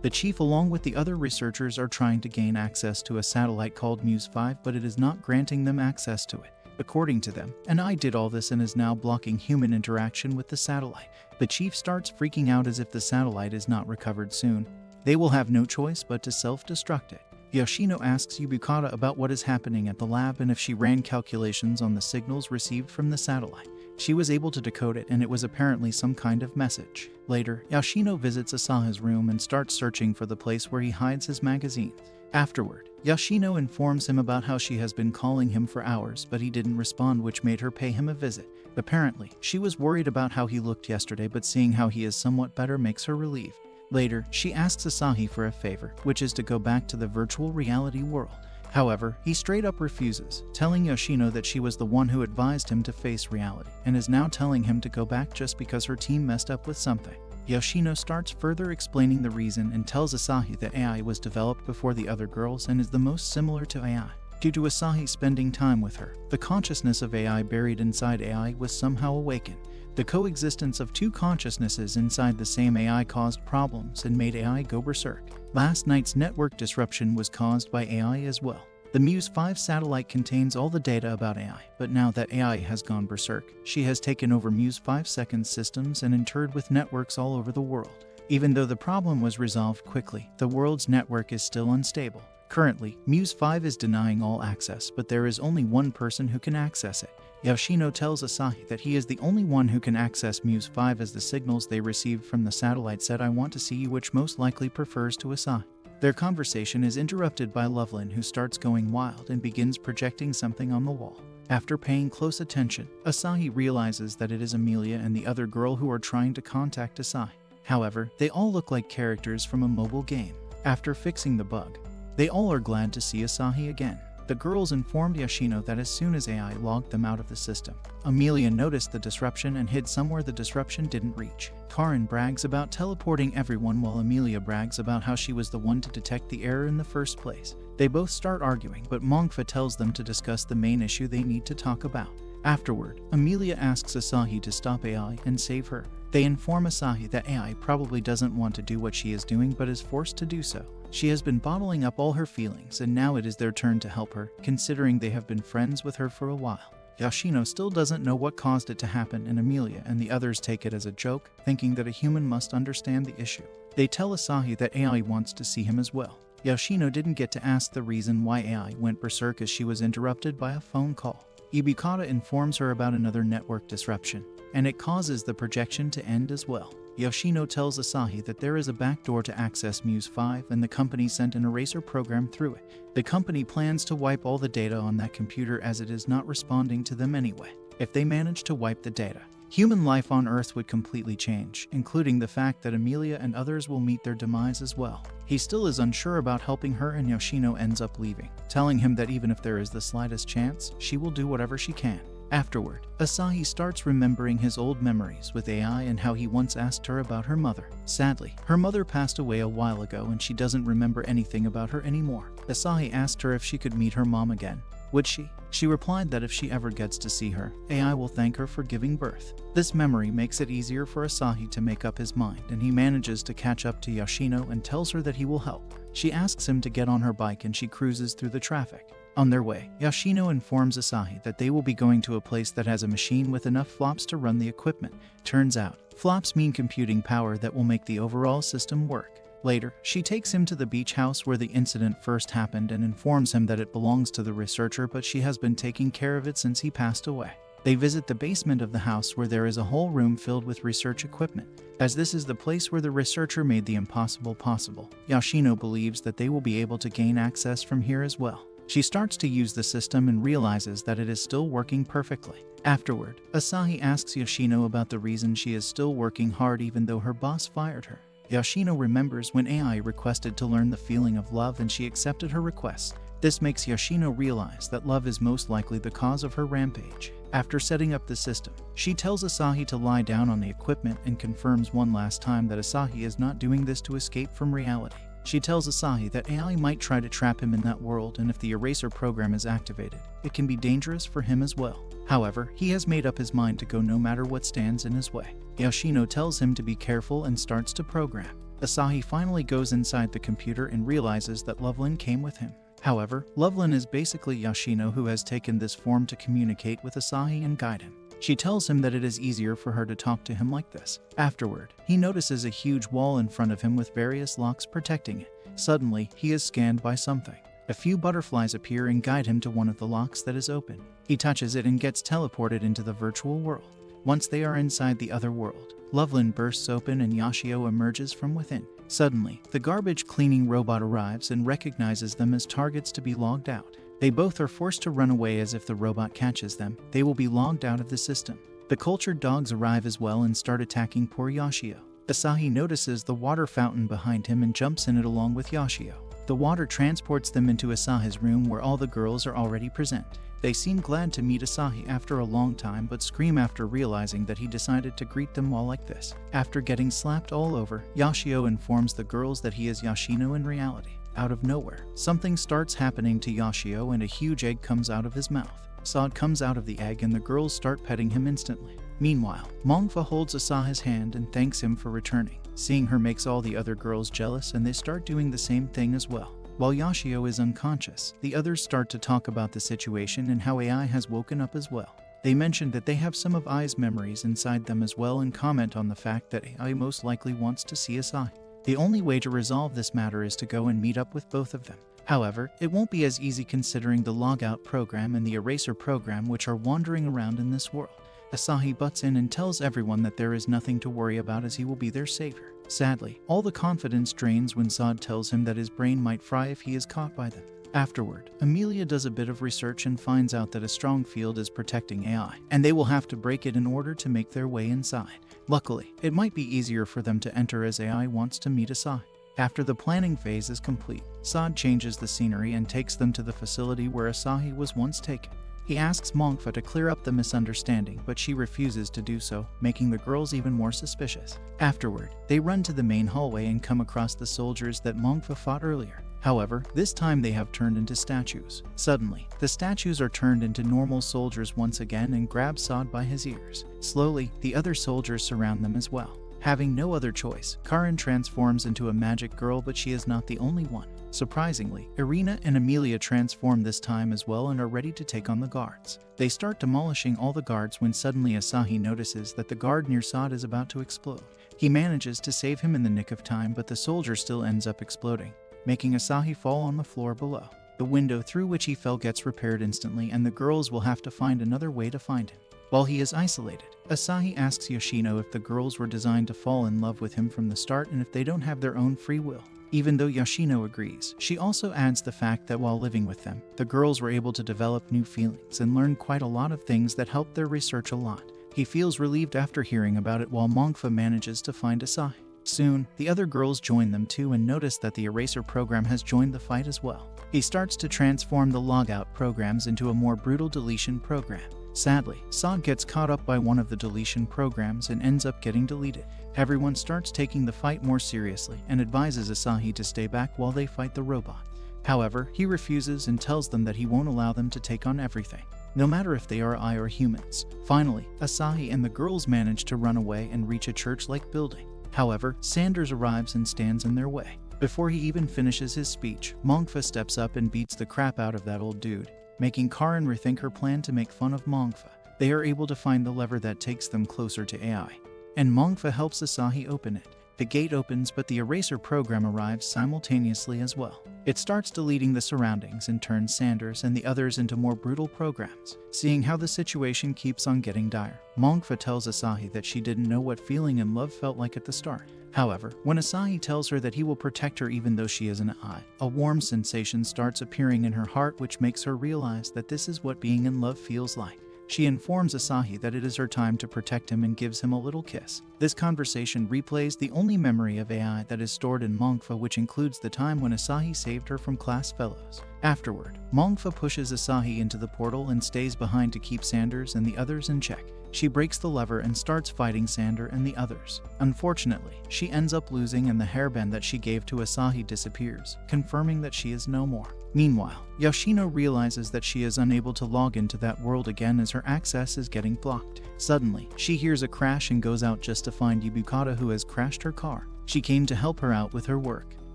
The chief along with the other researchers are trying to gain access to a satellite called Muse 5, but it is not granting them access to it. According to them, an eye did all this and is now blocking human interaction with the satellite. The chief starts freaking out as if the satellite is not recovered soon. They will have no choice but to self-destruct it. Yoshino asks Yubukata about what is happening at the lab and if she ran calculations on the signals received from the satellite. She was able to decode it, and it was apparently some kind of message. Later, Yoshino visits Asahi's room and starts searching for the place where he hides his magazines. Afterward, Yoshino informs him about how she has been calling him for hours, but he didn't respond, which made her pay him a visit. Apparently, she was worried about how he looked yesterday, but seeing how he is somewhat better makes her relieved. Later, she asks Asahi for a favor, which is to go back to the virtual reality world. However, he straight up refuses, telling Yoshino that she was the one who advised him to face reality, and is now telling him to go back just because her team messed up with something. Yoshino starts further explaining the reason and tells Asahi that AI was developed before the other girls and is the most similar to AI. Due to Asahi spending time with her, the consciousness of AI buried inside AI was somehow awakened. The coexistence of two consciousnesses inside the same AI caused problems and made AI go berserk. Last night's network disruption was caused by AI as well. The Muse 5 satellite contains all the data about AI, but now that AI has gone berserk, she has taken over Muse 5 second systems and interred with networks all over the world. Even though the problem was resolved quickly, the world's network is still unstable. Currently, Muse 5 is denying all access, but there is only one person who can access it. Yoshino tells Asahi that he is the only one who can access Muse 5 as the signals they received from the satellite said, "I want to see you," which most likely prefers to Asahi. Their conversation is interrupted by Loveland, who starts going wild and begins projecting something on the wall. After paying close attention, Asahi realizes that it is Amelia and the other girl who are trying to contact Asahi. However, they all look like characters from a mobile game. After fixing the bug, they all are glad to see Asahi again. The girls informed Yoshino that as soon as AI logged them out of the system, Amelia noticed the disruption and hid somewhere the disruption didn't reach. Karin brags about teleporting everyone while Amelia brags about how she was the one to detect the error in the first place. They both start arguing, but Mongfa tells them to discuss the main issue they need to talk about. Afterward, Amelia asks Asahi to stop AI and save her. They inform Asahi that AI probably doesn't want to do what she is doing but is forced to do so. She has been bottling up all her feelings, and now it is their turn to help her, considering they have been friends with her for a while. Yoshino still doesn't know what caused it to happen, and Amelia and the others take it as a joke, thinking that a human must understand the issue. They tell Asahi that AI wants to see him as well. Yoshino didn't get to ask the reason why AI went berserk as she was interrupted by a phone call. Yubukata informs her about another network disruption, and it causes the projection to end as well. Yoshino tells Asahi that there is a backdoor to access Muse 5 and the company sent an eraser program through it. The company plans to wipe all the data on that computer as it is not responding to them anyway. If they manage to wipe the data, human life on Earth would completely change, including the fact that Emilia and others will meet their demise as well. He still is unsure about helping her, and Yoshino ends up leaving, telling him that even if there is the slightest chance, she will do whatever she can. Afterward, Asahi starts remembering his old memories with AI and how he once asked her about her mother. Sadly, her mother passed away a while ago and she doesn't remember anything about her anymore. Asahi asked her if she could meet her mom again. Would she? She replied that if she ever gets to see her, AI will thank her for giving birth. This memory makes it easier for Asahi to make up his mind, and he manages to catch up to Yoshino and tells her that he will help. She asks him to get on her bike and she cruises through the traffic. On their way, Yoshino informs Asahi that they will be going to a place that has a machine with enough flops to run the equipment. Turns out, flops mean computing power that will make the overall system work. Later, she takes him to the beach house where the incident first happened and informs him that it belongs to the researcher, but she has been taking care of it since he passed away. They visit the basement of the house where there is a whole room filled with research equipment. As this is the place where the researcher made the impossible possible, Yoshino believes that they will be able to gain access from here as well. She starts to use the system and realizes that it is still working perfectly. Afterward, Asahi asks Yoshino about the reason she is still working hard even though her boss fired her. Yoshino remembers when AI requested to learn the feeling of love and she accepted her request. This makes Yoshino realize that love is most likely the cause of her rampage. After setting up the system, she tells Asahi to lie down on the equipment and confirms one last time that Asahi is not doing this to escape from reality. She tells Asahi that AI might try to trap him in that world, and if the eraser program is activated, it can be dangerous for him as well. However, he has made up his mind to go no matter what stands in his way. Yoshino tells him to be careful and starts to program. Asahi finally goes inside the computer and realizes that Loveland came with him. However, Loveland is basically Yoshino who has taken this form to communicate with Asahi and guide him. She tells him that it is easier for her to talk to him like this. Afterward, he notices a huge wall in front of him with various locks protecting it. Suddenly, he is scanned by something. A few butterflies appear and guide him to one of the locks that is open. He touches it and gets teleported into the virtual world. Once they are inside the other world, Loveland bursts open and Yoshio emerges from within. Suddenly, the garbage cleaning robot arrives and recognizes them as targets to be logged out. They both are forced to run away, as if the robot catches them, they will be logged out of the system. The cultured dogs arrive as well and start attacking poor Yoshio. Asahi notices the water fountain behind him and jumps in it along with Yoshio. The water transports them into Asahi's room where all the girls are already present. They seem glad to meet Asahi after a long time but scream after realizing that he decided to greet them all like this. After getting slapped all over, Yoshio informs the girls that he is Yoshino in reality. Out of nowhere, something starts happening to Yoshio and a huge egg comes out of his mouth. Sod comes out of the egg and the girls start petting him instantly. Meanwhile, Mongfa holds Asahi's hand and thanks him for returning. Seeing her makes all the other girls jealous and they start doing the same thing as well. While Yoshio is unconscious, the others start to talk about the situation and how AI has woken up as well. They mention that they have some of Ai's memories inside them as well and comment on the fact that AI most likely wants to see Asahi. The only way to resolve this matter is to go and meet up with both of them. However, it won't be as easy considering the logout program and the eraser program which are wandering around in this world. Asahi butts in and tells everyone that there is nothing to worry about as he will be their savior. Sadly, all the confidence drains when Sod tells him that his brain might fry if he is caught by them. Afterward, Emilia does a bit of research and finds out that a strong field is protecting AI, and they will have to break it in order to make their way inside. Luckily, it might be easier for them to enter as AI wants to meet Asahi. After the planning phase is complete, Sod changes the scenery and takes them to the facility where Asahi was once taken. He asks Mongfa to clear up the misunderstanding, but she refuses to do so, making the girls even more suspicious. Afterward, they run to the main hallway and come across the soldiers that Mongfa fought earlier. However, this time they have turned into statues. Suddenly, the statues are turned into normal soldiers once again and grab Sod by his ears. Slowly, the other soldiers surround them as well. Having no other choice, Karin transforms into a magic girl, but she is not the only one. Surprisingly, Irina and Emilia transform this time as well and are ready to take on the guards. They start demolishing all the guards when suddenly Asahi notices that the guard near Sod is about to explode. He manages to save him in the nick of time, but the soldier still ends up exploding, making Asahi fall on the floor below. The window through which he fell gets repaired instantly and the girls will have to find another way to find him. While he is isolated, Asahi asks Yoshino if the girls were designed to fall in love with him from the start and if they don't have their own free will. Even though Yoshino agrees, she also adds the fact that while living with them, the girls were able to develop new feelings and learn quite a lot of things that helped their research a lot. He feels relieved after hearing about it while Mongfa manages to find Asahi. Soon, the other girls join them too and notice that the eraser program has joined the fight as well. He starts to transform the logout programs into a more brutal deletion program. Sadly, Sod gets caught up by one of the deletion programs and ends up getting deleted. Everyone starts taking the fight more seriously and advises Asahi to stay back while they fight the robot. However, he refuses and tells them that he won't allow them to take on everything, no matter if they are AI or humans. Finally, Asahi and the girls manage to run away and reach a church-like building. However, Sanders arrives and stands in their way. Before he even finishes his speech, Mongfa steps up and beats the crap out of that old dude, making Karin rethink her plan to make fun of Mongfa. They are able to find the lever that takes them closer to AI, and Mongfa helps Asahi open it. The gate opens, but the eraser program arrives simultaneously as well. It starts deleting the surroundings and turns Sanders and the others into more brutal programs. Seeing how the situation keeps on getting dire, Mongfa tells Asahi that she didn't know what feeling in love felt like at the start. However, when Asahi tells her that he will protect her even though she is an AI, a warm sensation starts appearing in her heart which makes her realize that this is what being in love feels like. She informs Asahi that it is her time to protect him and gives him a little kiss. This conversation replays the only memory of AI that is stored in Mongfa, which includes the time when Asahi saved her from class fellows. Afterward, Mongfa pushes Asahi into the portal and stays behind to keep Sanders and the others in check. She breaks the lever and starts fighting Sander and the others. Unfortunately, she ends up losing and the hairband that she gave to Asahi disappears, confirming that she is no more. Meanwhile, Yoshino realizes that she is unable to log into that world again as her access is getting blocked. Suddenly, she hears a crash and goes out just to find Yubukata, who has crashed her car. She came to help her out with her work.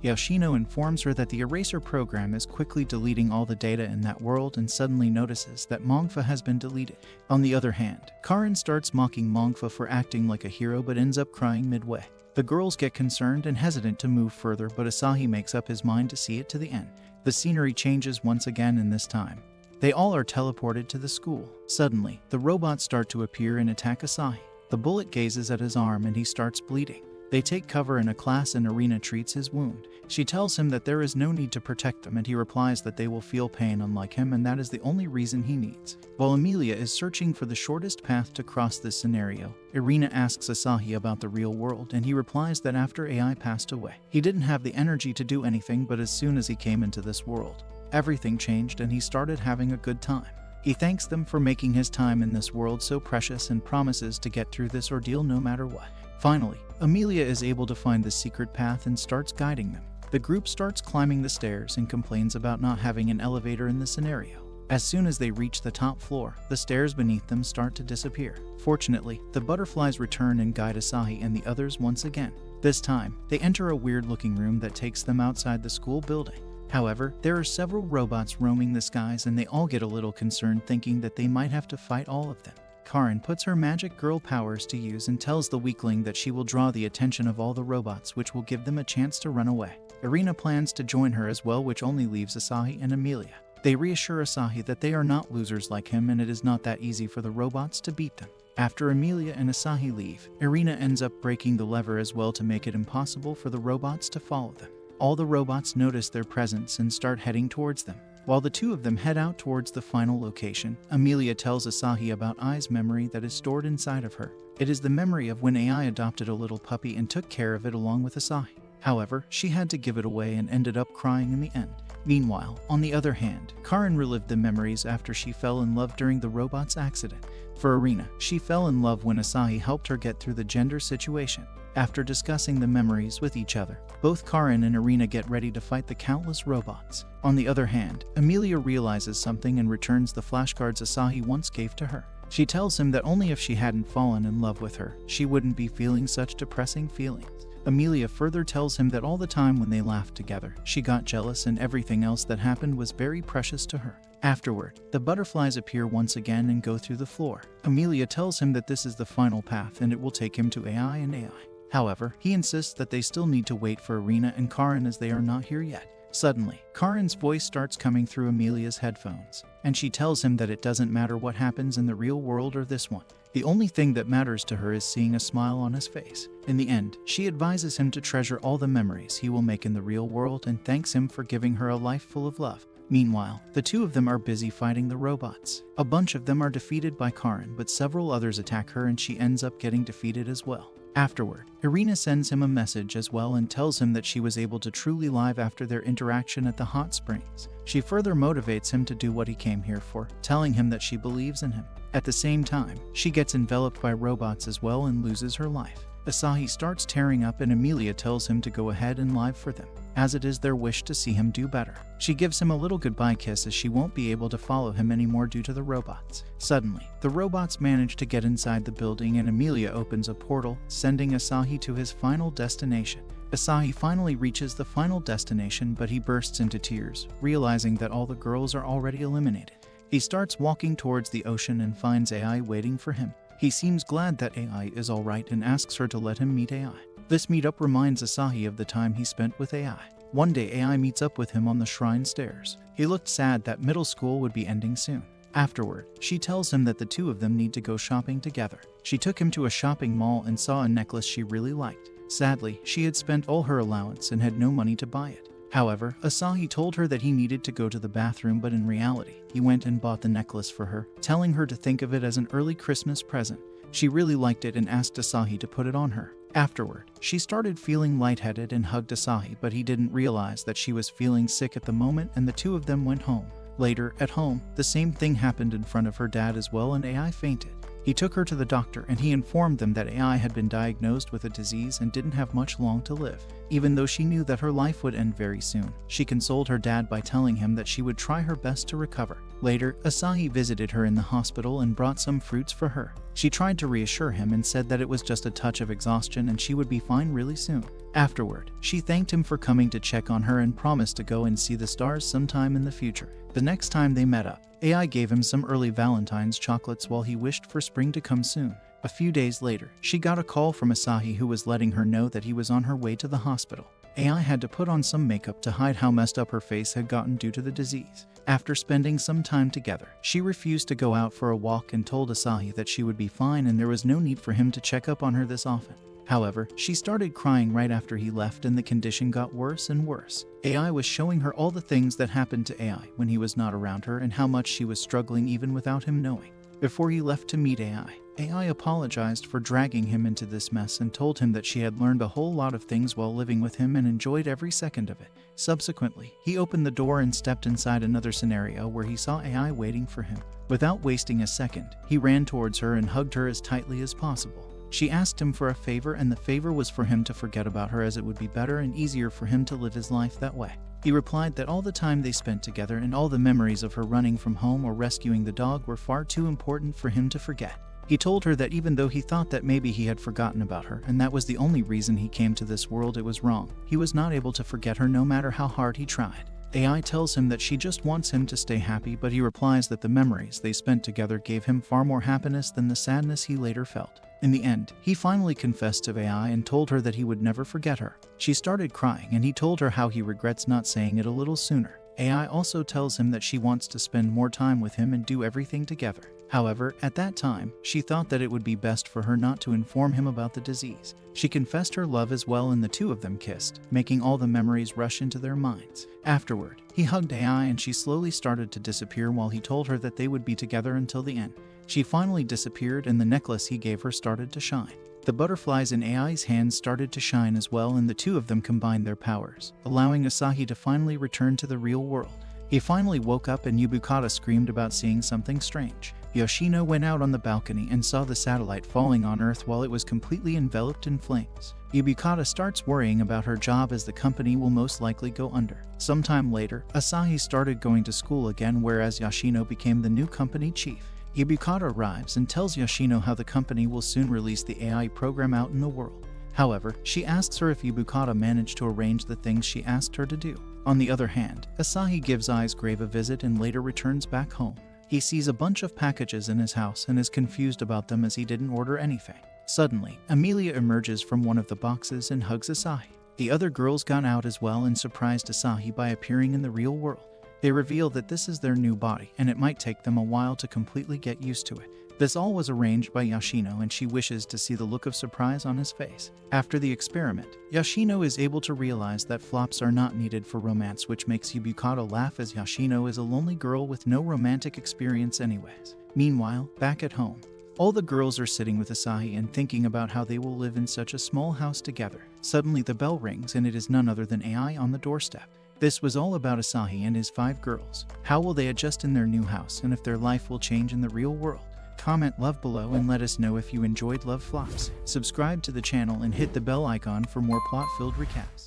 Yoshino informs her that the eraser program is quickly deleting all the data in that world and suddenly notices that Mongfa has been deleted. On the other hand, Karin starts mocking Mongfa for acting like a hero but ends up crying midway. The girls get concerned and hesitant to move further, but Asahi makes up his mind to see it to the end. The scenery changes once again, and this time, they all are teleported to the school. Suddenly, the robots start to appear and attack Asahi. The bullet gazes at his arm and he starts bleeding. They take cover in a class and Irina treats his wound. She tells him that there is no need to protect them and he replies that they will feel pain unlike him and that is the only reason he needs. While Emilia is searching for the shortest path to cross this scenario, Irina asks Asahi about the real world and he replies that after AI passed away, he didn't have the energy to do anything, but as soon as he came into this world, everything changed and he started having a good time. He thanks them for making his time in this world so precious and promises to get through this ordeal no matter what. Finally, Emilia is able to find the secret path and starts guiding them. The group starts climbing the stairs and complains about not having an elevator in the scenario. As soon as they reach the top floor, the stairs beneath them start to disappear. Fortunately, the butterflies return and guide Asahi and the others once again. This time, they enter a weird-looking room that takes them outside the school building. However, there are several robots roaming the skies and they all get a little concerned, thinking that they might have to fight all of them. Karin puts her magic girl powers to use and tells the weakling that she will draw the attention of all the robots, which will give them a chance to run away. Irina plans to join her as well, which only leaves Asahi and Emilia. They reassure Asahi that they are not losers like him and it is not that easy for the robots to beat them. After Emilia and Asahi leave, Irina ends up breaking the lever as well to make it impossible for the robots to follow them. All the robots notice their presence and start heading towards them. While the two of them head out towards the final location, Emilia tells Asahi about Ai's memory that is stored inside of her. It is the memory of when AI adopted a little puppy and took care of it along with Asahi. However, she had to give it away and ended up crying in the end. Meanwhile, on the other hand, Karin relived the memories after she fell in love during the robot's accident. For Irina, she fell in love when Asahi helped her get through the gender situation. After discussing the memories with each other, both Karin and Irina get ready to fight the countless robots. On the other hand, Emilia realizes something and returns the flashcards Asahi once gave to her. She tells him that only if she hadn't fallen in love with her, she wouldn't be feeling such depressing feelings. Emilia further tells him that all the time when they laughed together, she got jealous and everything else that happened was very precious to her. Afterward, the butterflies appear once again and go through the floor. Emilia tells him that this is the final path and it will take him to AI and AI. However, he insists that they still need to wait for Irina and Karin as they are not here yet. Suddenly, Karen's voice starts coming through Amelia's headphones, and she tells him that it doesn't matter what happens in the real world or this one. The only thing that matters to her is seeing a smile on his face. In the end, she advises him to treasure all the memories he will make in the real world and thanks him for giving her a life full of love. Meanwhile, the two of them are busy fighting the robots. A bunch of them are defeated by Karen, but several others attack her and she ends up getting defeated as well. Afterward, Irina sends him a message as well and tells him that she was able to truly live after their interaction at the hot springs. She further motivates him to do what he came here for, telling him that she believes in him. At the same time, she gets enveloped by robots as well and loses her life. Asahi starts tearing up and Amelia tells him to go ahead and live for them, as it is their wish to see him do better. She gives him a little goodbye kiss as she won't be able to follow him anymore due to the robots. Suddenly, the robots manage to get inside the building and Amelia opens a portal, sending Asahi to his final destination. Asahi finally reaches the final destination, but he bursts into tears, realizing that all the girls are already eliminated. He starts walking towards the ocean and finds AI waiting for him. He seems glad that AI is alright and asks her to let him meet AI. This meetup reminds Asahi of the time he spent with AI. One day AI meets up with him on the shrine stairs. He looked sad that middle school would be ending soon. Afterward, she tells him that the two of them need to go shopping together. She took him to a shopping mall and saw a necklace she really liked. Sadly, she had spent all her allowance and had no money to buy it. However, Asahi told her that he needed to go to the bathroom, but in reality, he went and bought the necklace for her, telling her to think of it as an early Christmas present. She really liked it and asked Asahi to put it on her. Afterward, she started feeling lightheaded and hugged Asahi, but he didn't realize that she was feeling sick at the moment and the two of them went home. Later, at home, the same thing happened in front of her dad as well and AI fainted. He took her to the doctor and he informed them that AI had been diagnosed with a disease and didn't have much long to live. Even though she knew that her life would end very soon, she consoled her dad by telling him that she would try her best to recover. Later, Asahi visited her in the hospital and brought some fruits for her. She tried to reassure him and said that it was just a touch of exhaustion and she would be fine really soon. Afterward, she thanked him for coming to check on her and promised to go and see the stars sometime in the future. The next time they met up, AI gave him some early Valentine's chocolates while he wished for spring to come soon. A few days later, she got a call from Asahi who was letting her know that he was on her way to the hospital. AI had to put on some makeup to hide how messed up her face had gotten due to the disease. After spending some time together, she refused to go out for a walk and told Asahi that she would be fine and there was no need for him to check up on her this often. However, she started crying right after he left and the condition got worse and worse. AI was showing her all the things that happened to AI when he was not around her and how much she was struggling even without him knowing. Before he left to meet AI apologized for dragging him into this mess and told him that she had learned a whole lot of things while living with him and enjoyed every second of it. Subsequently, he opened the door and stepped inside another scenario where he saw AI waiting for him. Without wasting a second, he ran towards her and hugged her as tightly as possible. She asked him for a favor and the favor was for him to forget about her as it would be better and easier for him to live his life that way. He replied that all the time they spent together and all the memories of her running from home or rescuing the dog were far too important for him to forget. He told her that even though he thought that maybe he had forgotten about her and that was the only reason he came to this world, it was wrong. He was not able to forget her no matter how hard he tried. AI tells him that she just wants him to stay happy, but he replies that the memories they spent together gave him far more happiness than the sadness he later felt. In the end, he finally confessed to AI and told her that he would never forget her. She started crying and he told her how he regrets not saying it a little sooner. AI also tells him that she wants to spend more time with him and do everything together. However, at that time, she thought that it would be best for her not to inform him about the disease. She confessed her love as well and the two of them kissed, making all the memories rush into their minds. Afterward, he hugged AI and she slowly started to disappear while he told her that they would be together until the end. She finally disappeared and the necklace he gave her started to shine. The butterflies in AI's hands started to shine as well and the two of them combined their powers, allowing Asahi to finally return to the real world. He finally woke up and Yubukata screamed about seeing something strange. Yoshino went out on the balcony and saw the satellite falling on Earth while it was completely enveloped in flames. Yubukata starts worrying about her job as the company will most likely go under. Sometime later, Asahi started going to school again, whereas Yoshino became the new company chief. Yubukata arrives and tells Yoshino how the company will soon release the AI program out in the world. However, she asks her if Yubukata managed to arrange the things she asked her to do. On the other hand, Asahi gives Ai's grave a visit and later returns back home. He sees a bunch of packages in his house and is confused about them as he didn't order anything. Suddenly, Amelia emerges from one of the boxes and hugs Asahi. The other girls got out as well and surprised Asahi by appearing in the real world. They reveal that this is their new body and it might take them a while to completely get used to it. This all was arranged by Yoshino and she wishes to see the look of surprise on his face. After the experiment, Yoshino is able to realize that flops are not needed for romance, which makes Yubukata laugh as Yoshino is a lonely girl with no romantic experience anyways. Meanwhile, back at home, all the girls are sitting with Asahi and thinking about how they will live in such a small house together. Suddenly the bell rings and it is none other than AI on the doorstep. This was all about Asahi and his 5 girls. How will they adjust in their new house and if their life will change in the real world? Comment love below and let us know if you enjoyed Love Flops. Subscribe to the channel and hit the bell icon for more plot-filled recaps.